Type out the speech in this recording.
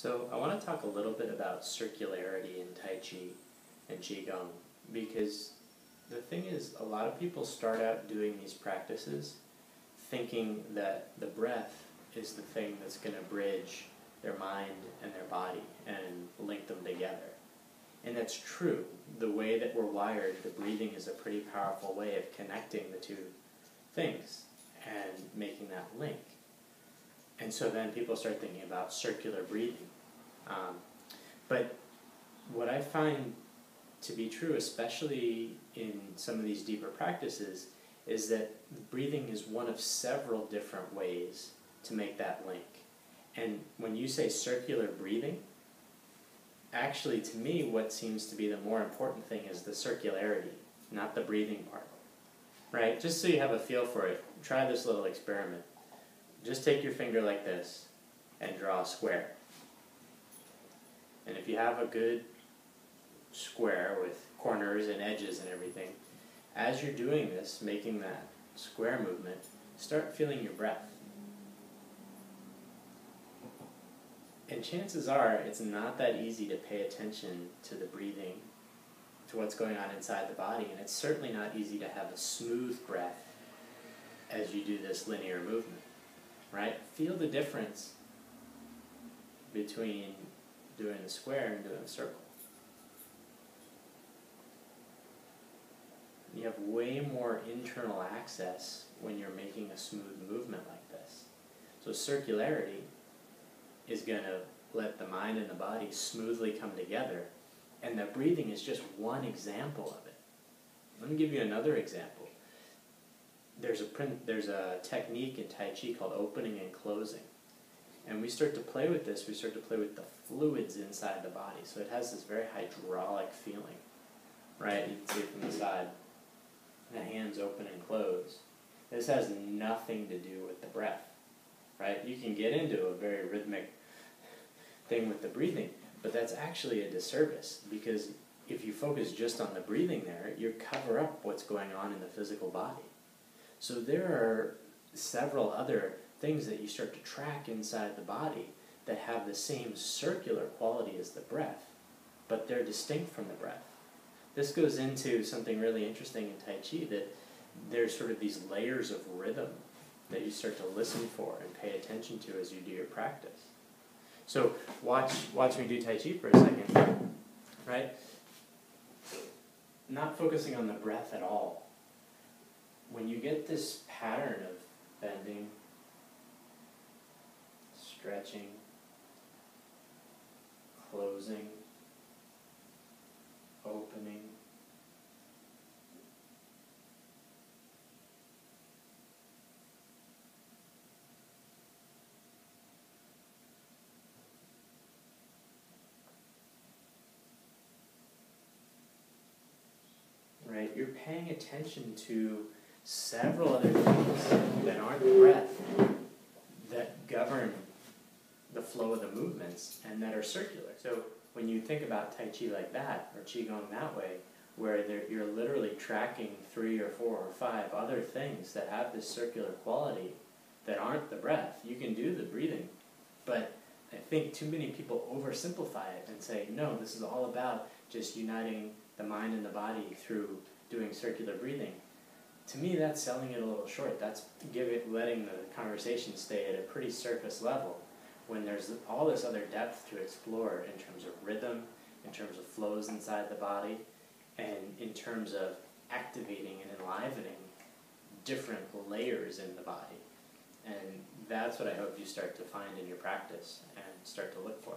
So I want to talk a little bit about circularity in Tai Chi and Qigong, because the thing is, a lot of people start out doing these practices thinking that the breath is the thing that's going to bridge their mind and their body and link them together. And that's true. The way that we're wired, the breathing is a pretty powerful way of connecting the two things and making that link. And so then people start thinking about circular breathing. But what I find to be true, especially in some of these deeper practices, is that breathing is one of several different ways to make that link. And when you say circular breathing, actually to me what seems to be the more important thing is the circularity, not the breathing part. Right? Just so you have a feel for it, try this little experiment. Just take your finger like this and draw a square. And if you have a good square with corners and edges and everything, as you're doing this, making that square movement, start feeling your breath. And chances are it's not that easy to pay attention to the breathing, to what's going on inside the body, and it's certainly not easy to have a smooth breath as you do this linear movement. Right? Feel the difference between doing the square and doing the circle. You have way more internal access when you're making a smooth movement like this. So circularity is going to let the mind and the body smoothly come together, and the breathing is just one example of it. Let me give you another example. There's a technique in Tai Chi called opening and closing. And we start to play with this, we start to play with the fluids inside the body. So it has this very hydraulic feeling, right? You can see it from the side. The hands open and close. This has nothing to do with the breath, right? You can get into a very rhythmic thing with the breathing, but that's actually a disservice, because if you focus just on the breathing there, you cover up what's going on in the physical body. So there are several other things that you start to track inside the body that have the same circular quality as the breath, but they're distinct from the breath. This goes into something really interesting in Tai Chi, that there's sort of these layers of rhythm that you start to listen for and pay attention to as you do your practice. So watch me do Tai Chi for a second, right? Not focusing on the breath at all. When you get this pattern of bending, stretching, closing, opening, right? You're paying attention to several other things that aren't the breath that govern the flow of the movements and that are circular. So when you think about Tai Chi like that, or Qigong that way, where you're literally tracking 3 or 4 or 5 other things that have this circular quality that aren't the breath, you can do the breathing. But I think too many people oversimplify it and say, no, this is all about just uniting the mind and the body through doing circular breathing. To me, that's selling it a little short. That's letting the conversation stay at a pretty surface level, when there's all this other depth to explore in terms of rhythm, in terms of flows inside the body, and in terms of activating and enlivening different layers in the body. And that's what I hope you start to find in your practice and start to look for.